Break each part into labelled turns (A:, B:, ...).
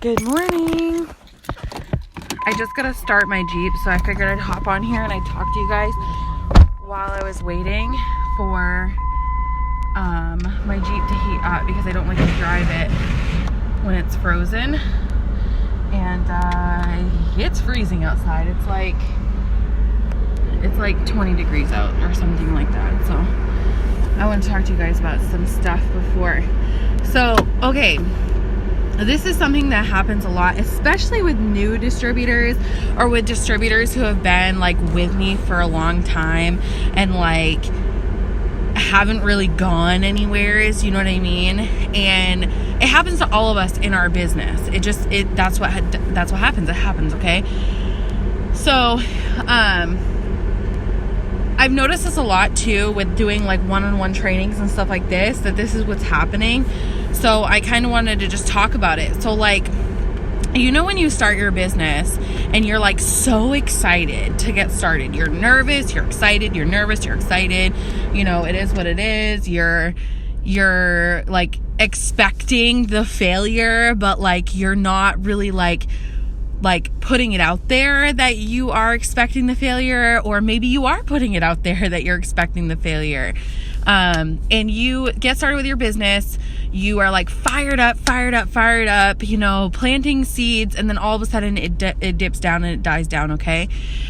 A: Good morning. I just gotta start my Jeep, so I figured I'd hop on here and I'd talk to you guys while I was waiting for my Jeep to heat up, because I don't like to drive it when it's frozen. And it's freezing outside. It's like 20 degrees out or something like that. So I want to talk to you guys about some stuff before. So, okay. This is something that happens a lot, especially with new distributors or with distributors who have been like with me for a long time and like haven't really gone anywhere, you know what I mean? And it happens to all of us in our business. That's what happens. It happens, okay? So, I've noticed this a lot too with doing like one-on-one trainings and stuff like this, that this is what's happening. So I kind of wanted to just talk about it. So like, you know, when you start your business and you're like so excited to get started, you're nervous, you're excited, you're nervous, you're excited, you know, it is what it is. You're like expecting the failure, but like you're not really like putting it out there that you are expecting the failure, or maybe you are putting it out there that you're expecting the failure. And you get started with your business, you are like fired up, you know, planting seeds, and then all of a sudden it dips down and it dies down, okay?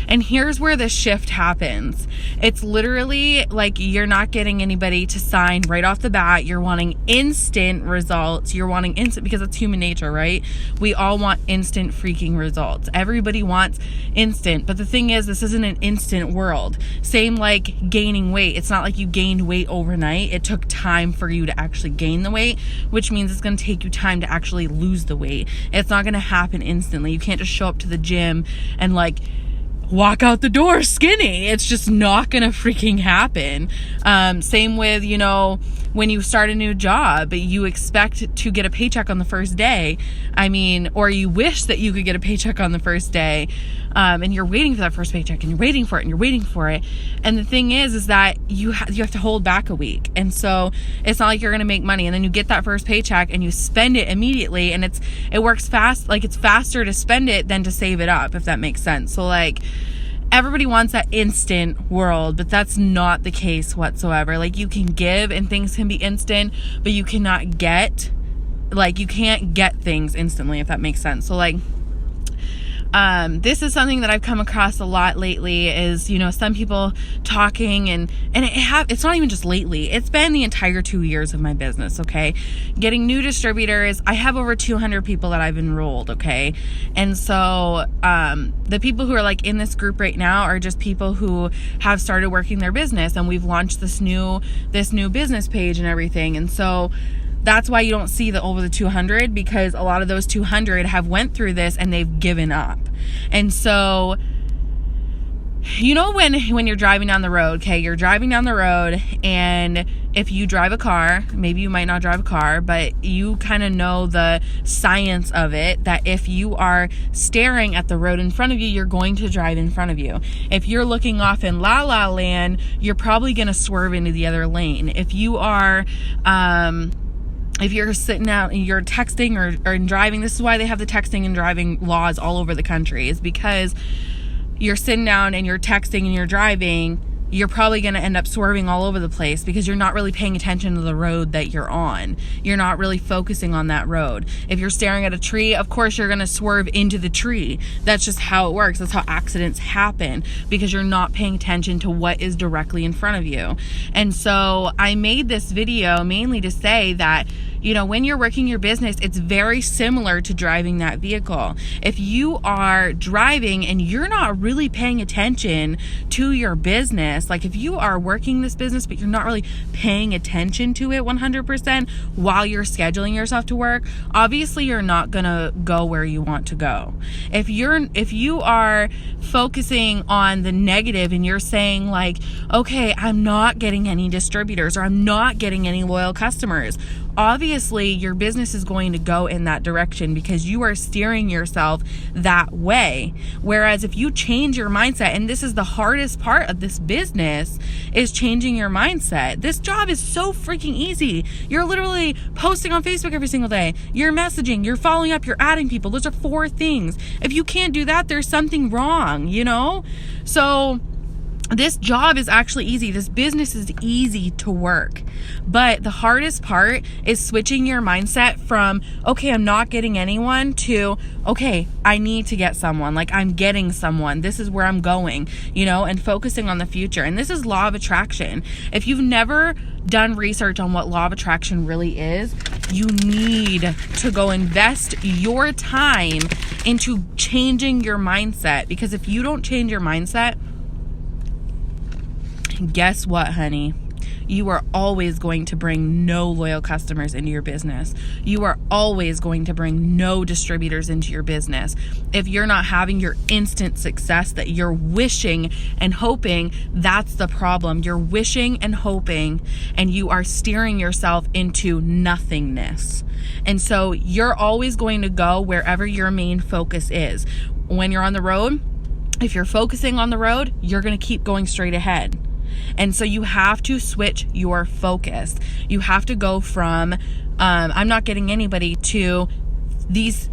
A: And here's where the shift happens. It's literally like you're not getting anybody to sign right off the bat. You're wanting instant results. You're wanting instant, because it's human nature, right? We all want instant freaking results. Everybody wants instant, but the thing is, this isn't an instant world. Same like gaining weight. It's not like you gained weight overnight. It took time for you to actually gain the weight, which means it's going to take you time to actually lose the weight. It's not going to happen instantly. You can't just show up to the gym and like walk out the door skinny. It's just not going to freaking happen. Same with, you know, when you start a new job, you expect to get a paycheck on the first day. I mean, or you wish that you could get a paycheck on the first day. And you're waiting for that first paycheck, and you're waiting for it, and you're waiting for it. And the thing is that you have to hold back a week. And so it's not like you're going to make money, and then you get that first paycheck and you spend it immediately. And it works fast. Like, it's faster to spend it than to save it up, if that makes sense. So like, everybody wants that instant world, but that's not the case whatsoever. Like, you can give and things can be instant, but you cannot get, like, you can't get things instantly, if that makes sense. So like, this is something that I've come across a lot lately, is, you know, some people talking and it's not even just lately. It's been the entire 2 years of my business. Okay. Getting new distributors. I have over 200 people that I've enrolled. Okay. And so, the people who are like in this group right now are just people who have started working their business, and we've launched this new business page and everything. And so that's why you don't see over the 200, because a lot of those 200 have went through this and they've given up. And so, you know, when you're driving down the road, okay, you're driving down the road, and if you drive a car, maybe you might not drive a car, but you kind of know the science of it, that if you are staring at the road in front of you, you're going to drive in front of you. If you're looking off in La La Land, you're probably going to swerve into the other lane. If you are, if you're sitting out and you're texting or driving, this is why they have the texting and driving laws all over the country, is because you're sitting down and you're texting and you're driving, you're probably going to end up swerving all over the place, because you're not really paying attention to the road that you're on. You're not really focusing on that road. If you're staring at a tree, of course you're going to swerve into the tree. That's just how it works. That's how accidents happen, because you're not paying attention to what is directly in front of you. And so I made this video mainly to say that, you know, when you're working your business, it's very similar to driving that vehicle. If you are driving and you're not really paying attention to your business, like if you are working this business, but you're not really paying attention to it 100% while you're scheduling yourself to work, obviously you're not gonna go where you want to go. If you are focusing on the negative and you're saying like, okay, I'm not getting any distributors, or I'm not getting any loyal customers, obviously your business is going to go in that direction because you are steering yourself that way. Whereas if you change your mindset, and this is the hardest part of this business, is changing your mindset. This job is so freaking easy. You're literally posting on Facebook every single day. You're messaging, you're following up, you're adding people. Those are 4 things. If you can't do that, there's something wrong, you know? So this job is actually easy. This business is easy to work. But the hardest part is switching your mindset from, okay, I'm not getting anyone, to, okay, I need to get someone. Like, I'm getting someone. This is where I'm going, you know, and focusing on the future. And this is law of attraction. If you've never done research on what law of attraction really is, you need to go invest your time into changing your mindset. Because if you don't change your mindset, guess what, honey? You are always going to bring no loyal customers into your business. You are always going to bring no distributors into your business. If you're not having your instant success that you're wishing and hoping, that's the problem. You're wishing and hoping, and you are steering yourself into nothingness. And so you're always going to go wherever your main focus is. When you're on the road, if you're focusing on the road, you're going to keep going straight ahead. And so you have to switch your focus. You have to go from, I'm not getting anybody, to these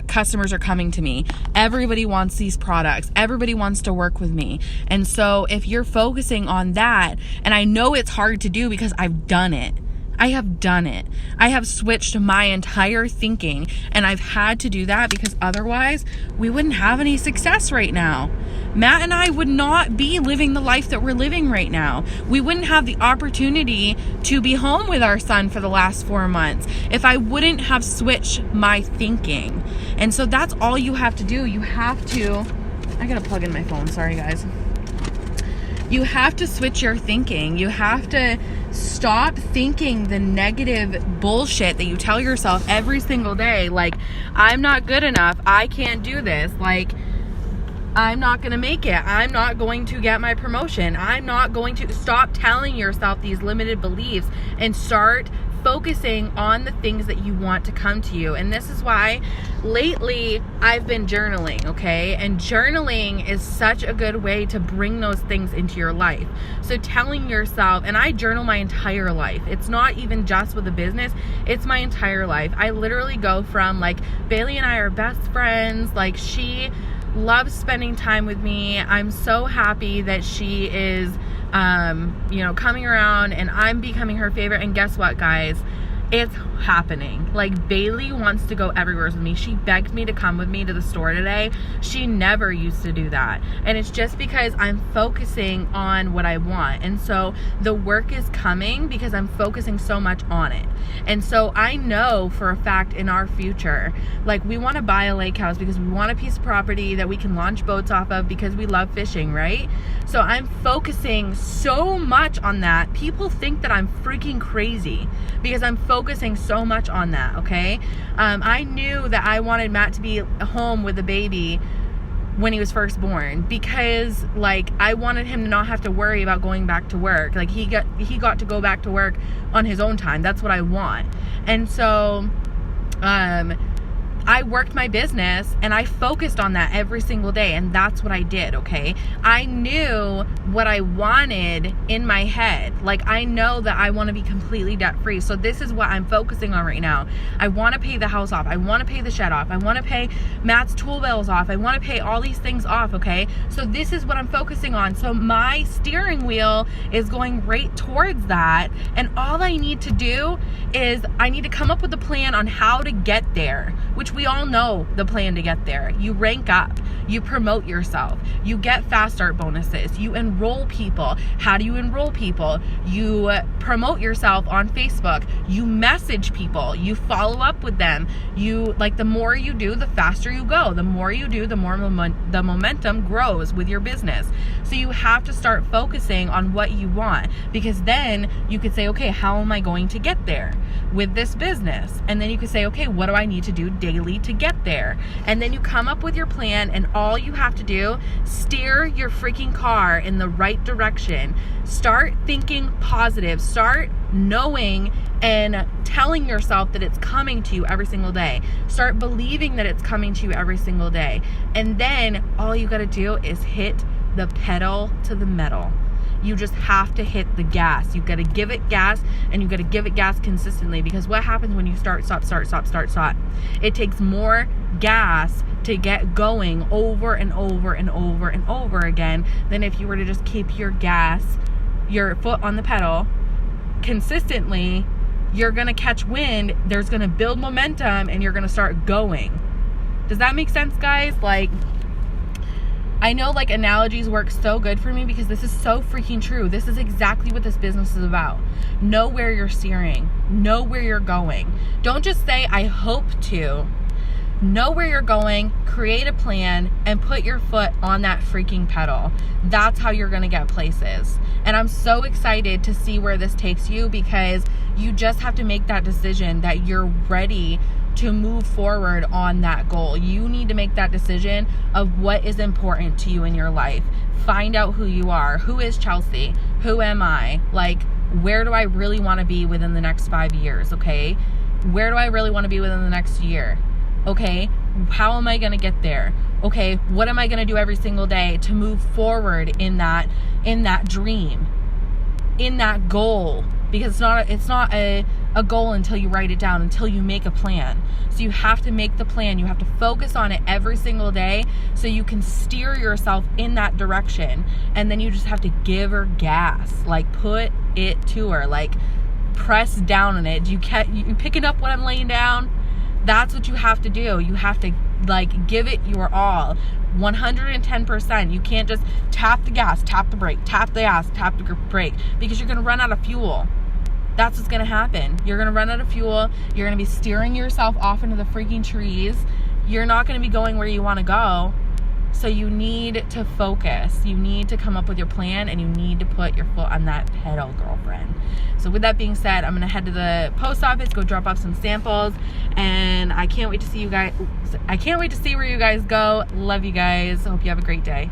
A: customers are coming to me. Everybody wants these products. Everybody wants to work with me. And so if you're focusing on that, and I know it's hard to do because I've done it. I have done it. I have switched my entire thinking, and I've had to do that because otherwise we wouldn't have any success right now. Matt and I would not be living the life that we're living right now. We wouldn't have the opportunity to be home with our son for the last 4 months if I wouldn't have switched my thinking. And so that's all you have to do. You have to, I gotta plug in my phone, sorry guys. You have to switch your thinking. You have to stop thinking the negative bullshit that you tell yourself every single day. Like, I'm not good enough. I can't do this. Like, I'm not going to make it. I'm not going to get my promotion. I'm not going to. Stop telling yourself these limited beliefs and start focusing on the things that you want to come to you. And this is why lately I've been journaling, okay? And journaling is such a good way to bring those things into your life. So telling yourself, and I journal my entire life. It's not even just with the business, it's my entire life. I literally go from, like, Bailey and I are best friends. Like, she loves spending time with me. I'm so happy that she is coming around, and I'm becoming her favorite. And guess what, guys? It's happening. Like, Bailey wants to go everywhere with me. She begged me to come with me to the store today. She never used to do that. And it's just because I'm focusing on what I want. And so the work is coming because I'm focusing so much on it. And so I know for a fact in our future, like, we want to buy a lake house because we want a piece of property that we can launch boats off of because we love fishing, right? So I'm focusing so much on that. People think that I'm freaking crazy because I'm focusing so much on that, okay? I knew that I wanted Matt to be home with the baby when he was first born because, like, I wanted him to not have to worry about going back to work. Like, he got to go back to work on his own time. That's what I want. And so I worked my business and I focused on that every single day, and that's what I did, okay? I knew what I wanted in my head. Like, I know that I want to be completely debt free. So this is what I'm focusing on right now. I want to pay the house off. I want to pay the shed off. I want to pay Matt's tool bills off. I want to pay all these things off, okay? So this is what I'm focusing on. So my steering wheel is going right towards that. And all I need to do is I need to come up with a plan on how to get there, which we all know the plan to get there. You rank up, you promote yourself, you get fast start bonuses, you enroll people. How do you enroll people? You promote yourself on Facebook, you message people, you follow up with them. You, like, the more you do, the faster you go. The more you do, the more the momentum grows with your business. So you have to start focusing on what you want, because then you could say, okay, how am I going to get there with this business? And then you could say, okay, what do I need to do daily to get there? And then you come up with your plan, and all you have to do, steer your freaking car in the right direction. Start thinking positive. Start knowing and telling yourself that it's coming to you every single day. Start believing that it's coming to you every single day. And then all you got to do is hit the pedal to the metal. You just have to hit the gas. You got to give it gas, and you got to give it gas consistently, because what happens when you start, stop, it takes more gas to get going over and over and over and over again than if you were to just keep your foot on the pedal consistently. You're going to catch wind, there's going to build momentum, and you're going to start going. Does that make sense, guys? Like, I know like analogies work so good for me because this is so freaking true. This is exactly what this business is about. Know where you're steering. Know where you're going. Don't just say, I hope to. Know where you're going, create a plan, and put your foot on that freaking pedal. That's how you're going to get places. And I'm so excited to see where this takes you, because you just have to make that decision that you're ready to move forward on that goal. You need to make that decision of what is important to you in your life. Find out who you are. Who is Chelsea? Who am I? Like, where do I really want to be within the next 5 years? Okay. Where do I really want to be within the next year? Okay. How am I going to get there? Okay. What am I going to do every single day to move forward in that dream, in that goal? Because it's not a goal until you write it down, until you make a plan. So you have to make the plan. You have to focus on it every single day so you can steer yourself in that direction. And then you just have to give her gas. Like, put it to her. Like, press down on it. You picking up what I'm laying down? That's what you have to do. You have to like give it your all. 110%. You can't just tap the gas, tap the brake, tap the gas, tap the brake, because you're going to run out of fuel. That's what's going to happen. You're going to run out of fuel. You're going to be steering yourself off into the freaking trees. You're not going to be going where you want to go. So you need to focus. You need to come up with your plan, and you need to put your foot on that pedal, girlfriend. So with that being said, I'm going to head to the post office, go drop off some samples, and I can't wait to see you guys. I can't wait to see where you guys go. Love you guys. Hope you have a great day.